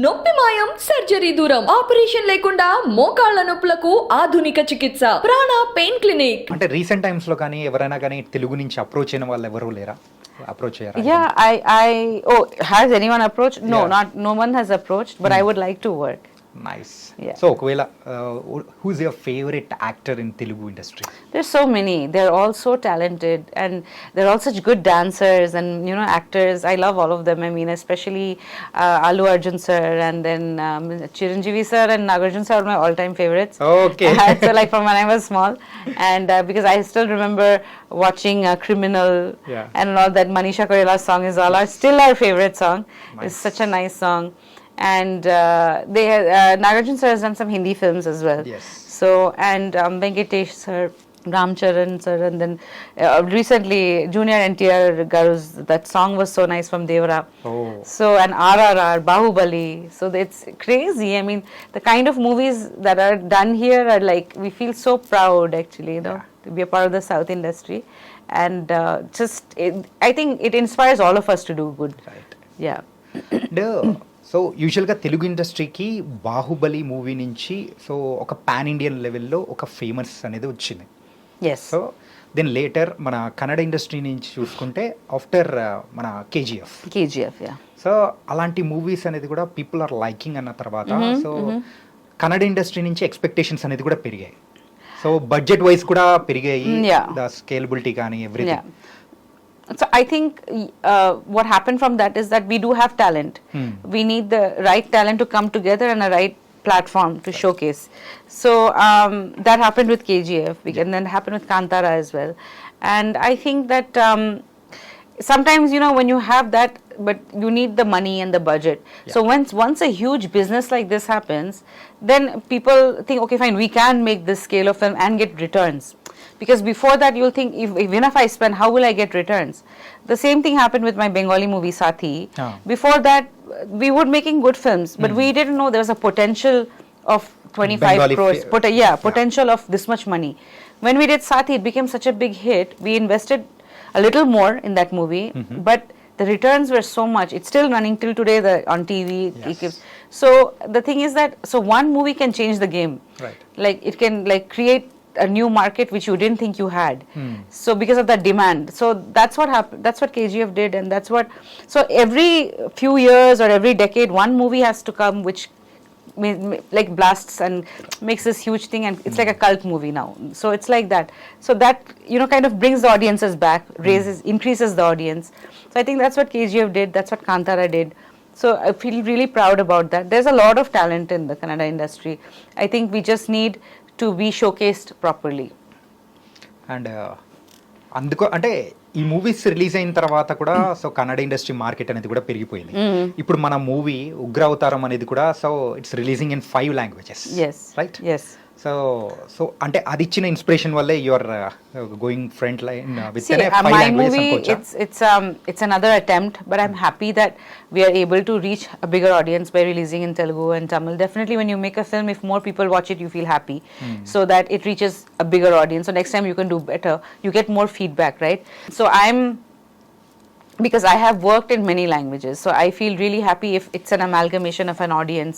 నొప్పి మాయం సర్జరీ దూరం ఆపరేషన్ లేకుండా మోకాళ్ల నొప్పులకు ఆధునిక చికిత్స ప్రాణ పెయిన్ క్లినిక్. అంటే రీసెంట్ టైమ్స్ లో కానీ ఎవరైనా కానీ తెలుగు నుంచి అప్రోచ్ అయిన వాళ్ళు ఎవరు లేరా? అప్రోచ్ అయ్యారా? Yeah, has anyone approached? No, no one has approached, but I would like to work. Nice. Yeah. So ఒకవేళ who's your favourite actor in Telugu industry? There's so many. They're all so talented, and they're all such good dancers and actors. I love all of them. I mean, especially Allu Arjun sir, and then Chiranjeevi sir and Nagarjun sir are my all-time favorites. Okay. So like from when I was small, and because I still remember watching Criminal, Yeah. and all that Manisha Koirala's song is still our favorite song. Nice. It's such a nice song. And Nagarjun sir has done some Hindi films as well. Yes. So and Venkatesh sir, Ramcharan sir, and then recently Junior NTR Garu's that song was so nice from Devara. Oh. So and RRR, Bahubali. So it's crazy. I mean, the kind of movies that are done here are like, we feel so proud actually, to be a part of the South industry. And I think it inspires all of us to do good. Right. Yeah. So యూజువల్గా తెలుగు ఇండస్ట్రీకి Baahubali movie నుంచి so ఒక pan Indian లెవెల్లో ఒక famous అనేది వచ్చింది. Yes. So then later మన Kannada industry నుంచి చూసుకుంటే ఆఫ్టర్ మన KGF, yeah. సో అలాంటి మూవీస్ అనేది కూడా పీపుల్ ఆర్ లైకింగ్ అన్న తర్వాత సో కన్నడ ఇండస్ట్రీ నుంచి ఎక్స్పెక్టేషన్స్ అనేది కూడా పెరిగాయి. సో బడ్జెట్ వైజ్ కూడా పెరిగాయి, ద స్కేలబిలిటీ కానీ everything. So I think what happened from that is that we do have talent. We need the right talent to come together and a right platform to showcase. So that happened with KGF, and then happened with Kantara as well. And I think that sometimes when you have that, but you need the money and the budget. So once a huge business like this happens, then people think, okay fine, we can make this scale of film and get returns. Because before that you'll think, even if I spend, how will I get returns? The same thing happened with my Bengali movie Sathi. Before that we were making good films, but we didn't know there was a potential of 25 Bengali crores potential of this much money. When we did Sathi, it became such a big hit. We invested a little more in that movie, but the returns were so much. It's still running till today on TV. Yes. So the thing is that one movie can change the game. Right. Like it can create a new market which you didn't think you had. So because of that demand, so that's what happened. That's what KGF did, and that's what. So every few years or every decade, one movie has to come which like blasts and makes this huge thing, and it's like a cult movie now. So it's like that. So that kind of brings the audiences back, increases the audience. So I think that's what KGF did. That's what Kantara did. So I feel really proud about that. There's a lot of talent in the Kannada industry. I think we just need to be showcased properly. And అందుకో అంటే ఈ movies release అయిన తర్వాత కూడా so Kannada industry market అనేది కూడా పెరిగిపోయింది. ఇప్పుడు మన మూవీ ఉగ్రావతారం అనేది కూడా so it's releasing in 5 languages. Yes. Right. Yes. So అంటే అది ఇచ్చిన ఇన్స్పిరేషన్ వల్లే you are going front line with my movie, it's another attempt, but I'm happy that we are able to reach a bigger audience by releasing in Telugu and Tamil. Definitely when you make a film, if more people watch it, you feel happy, so that it reaches a bigger audience. So next time you can do better, you get more feedback, right? So because I have worked in many languages, so I feel really happy if it's an amalgamation of an audience.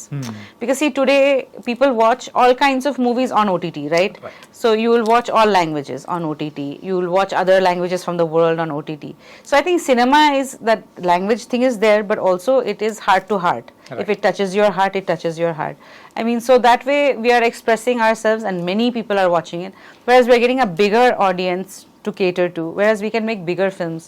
Because see, today people watch all kinds of movies on OTT, right? So you will watch all languages on OTT. You will watch other languages from the world on OTT. So I think cinema is, that language thing is there, but also it is heart to heart. Right. If it touches your heart, it touches your heart. I mean, so that way we are expressing ourselves and many people are watching it, whereas we are getting a bigger audience to cater to, whereas we can make bigger films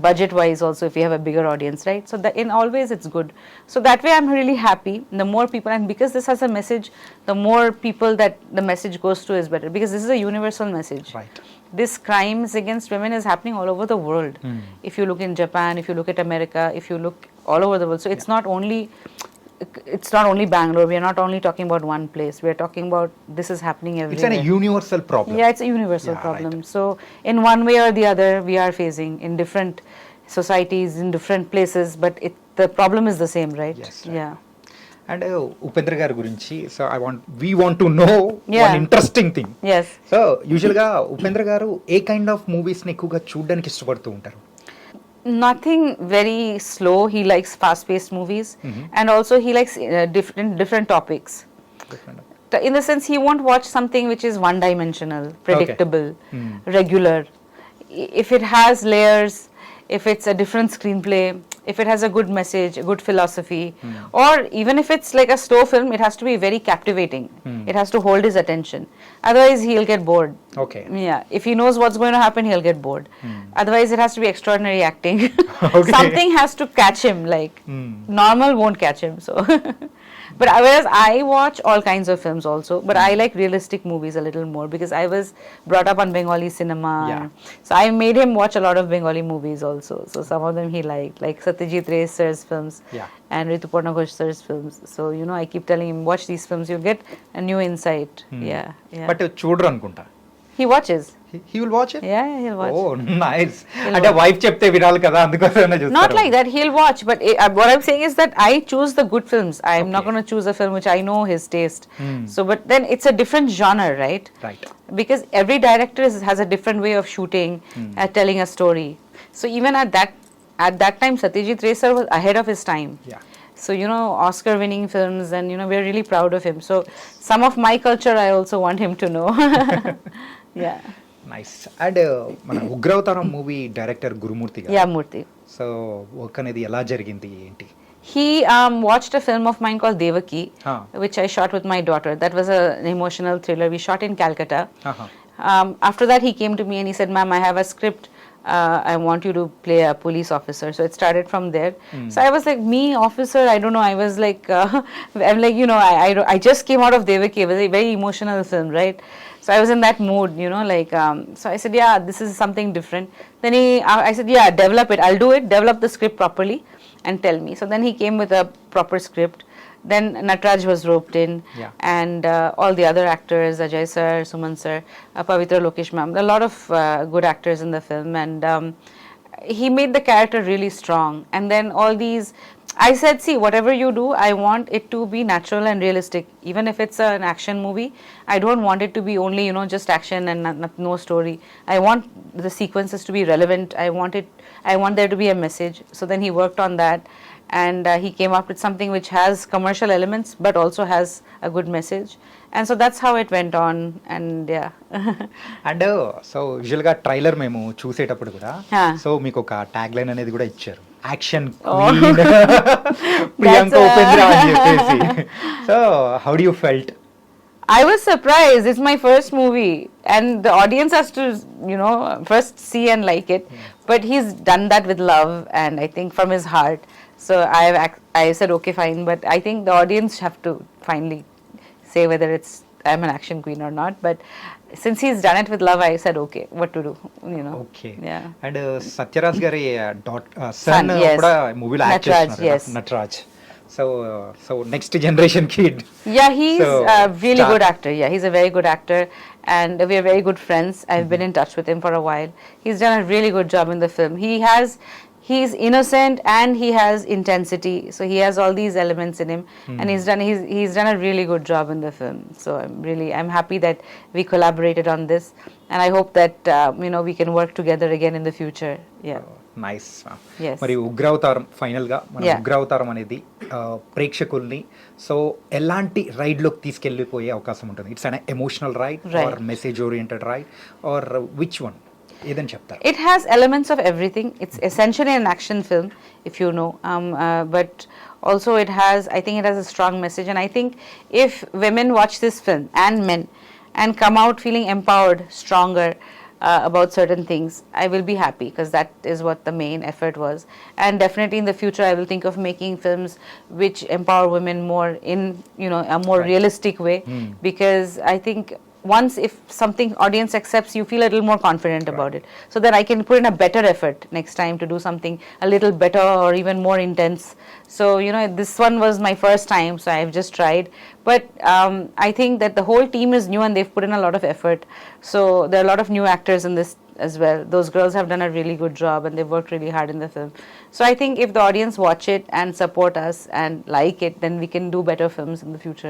budget wise also if we have a bigger audience, right? So that in all ways it's good. So that way I'm really happy. The more people, and because this has a message, the more people that the message goes to is better, because this is a universal message. Right. This crimes against women is happening all over the world. If you look in Japan, if you look at America, if you look all over the world, so it's not only Bangalore. We are not only talking about one place. We are talking about this is happening everywhere. It's a universal problem. Yeah, it's a universal problem. Right. So in one way or the other, we are facing in different societies, in different places, but the problem is the same, right? Yes. Right. Yeah. And Upendra గారి గురించి so we want to know one interesting thing. So యూజువల్గా ఉపేంద్ర గారు ఏ kind of మూవీస్ని ఎక్కువగా చూడడానికి ఇష్టపడుతూ ఉంటారు? Nothing very slow. He likes fast-paced movies, and also he likes different topics. Different. In the sense, he won't watch something which is one-dimensional, predictable, regular. If it has layers, if it's a different screenplay, if it has a good message, a good philosophy, or even if it's like a slow film, it has to be very captivating. It has to hold his attention. Otherwise, he'll get bored. Okay. Yeah, if he knows what's going to happen, he'll get bored. Otherwise, it has to be extraordinary acting. Okay. Something has to catch him, like normal won't catch him. So, but whereas I watch all kinds of films also, but I like realistic movies a little more because I was brought up on Bengali cinema. Yeah. So I made him watch a lot of Bengali movies also. So some of them he liked, like Satyajit Ray sir's films Yeah. and Rituparna Ghosh sir's films. So I keep telling him, watch these films, you'll get a new insight. Yeah. But చూడరు అనుకుంటా. He watches. He will watch it. Yeah, he'll watch. Oh, nice. అంటే wife చెప్తే వినాలి కదా, అందుకోసమే చూస్తారు. Not like that, he'll watch, but what I'm saying is that I choose the good films. I'm not going to choose a film which I know his taste. So, but then it's a different genre, right? Right. Because every director has a different way of shooting, telling a story. So even at that time, Satyajit Ray sir was ahead of his time. Yeah. So Oscar-winning films, and we're really proud of him. So some of my culture, I also want him to know. Yeah. Nice. And మన ఉగ్రవతారం movie director గురుమూర్తి గారు. Yeah, Murthy. So work అనేది ఎలా జరిగింది ఏంటి? He watched a film of mine called Devaki, which I shot with my daughter. That was an emotional thriller. We shot in Calcutta. After that, he came to me and he said, "Ma'am, I have a script. I want you to play a police officer." So it started from there. So I was like, me, officer, I don't know. I was like, I'm like, I just came out of Devaki. It was a very emotional film, right? So I was in that mood, like, so I said, yeah, this is something different. Then I said, yeah, develop it. I'll do it. Develop the script properly and tell me. So then he came with a proper script. Then Nataraj was roped in, and all the other actors, Ajay sir, Suman sir, Pavitra Lokesh ma'am, a lot of good actors in the film, and he made the character really strong. And then all these, I said, see, whatever you do, I want it to be natural and realistic. Even if it's an action movie, I don't want it to be only, just action and no story. I want the sequences to be relevant. I want there to be a message. So then he worked on that, and he came up with something which has commercial elements but also has a good message. And so that's how it went on, and yeah. And so యూజువల్గా trailer మేము చూసేటప్పుడు కూడా so మీకు ఒక tag line అనేది కూడా ఇచ్చారు, action Priyanka Upendra అని చెప్పేసి. So how do you felt? I was surprised. It's my first movie, and the audience has to, first see and like it. But he's done that with love, and I think from his heart. So I said, okay, fine. But I think the audience have to finally say whether I'm an action queen or not. But since he's done it with love, I said, okay, what to do, okay. Yeah. And Sathyaraj గారి sun yes. కూడా మూవీలో act Nataraj, చేస్తున్నారు, yes. Nataraj. So next generation kid. Yeah, he's So, a really star. good actor. Yeah, he's a very good actor, and we are very good friends. I've been in touch with him for a while. He's done a really good job in the film. He's innocent and he has intensity. So he has all these elements in him, and he's done a really good job in the film. So I'm happy that we collaborated on this, and I hope that we can work together again in the future. Yeah. Nice. Yes. మరి ఉగ్రవతారం ఫైనల్గా మన Yeah. ఉగ్రవతారం అనేది ప్రేక్షకుల్ని so ఎలాంటి రైడ్లోకి తీసుకెళ్ళిపోయే అవకాశం ఉంటుంది? It's an emotional ride or message oriented ride or which one, ఏదని చెప్తారు? It has elements of everything. It's essentially an action film, if you know, but also I think it has a strong message, and I think if women watch this film, and men, and come out feeling empowered, stronger about certain things, I will be happy, because that is what the main effort was. And definitely in the future, I will think of making films which empower women more in a more realistic way, because I think once if something audience accepts, you feel a little more confident about it, so that I can put in a better effort next time to do something a little better or even more intense. So this one was my first time, so I've just tried, but I think that the whole team is new and they've put in a lot of effort. So there are a lot of new actors in this as well. Those girls have done a really good job, and they've worked really hard in the film. So I think if the audience watch it and support us and like it, then we can do better films in the future.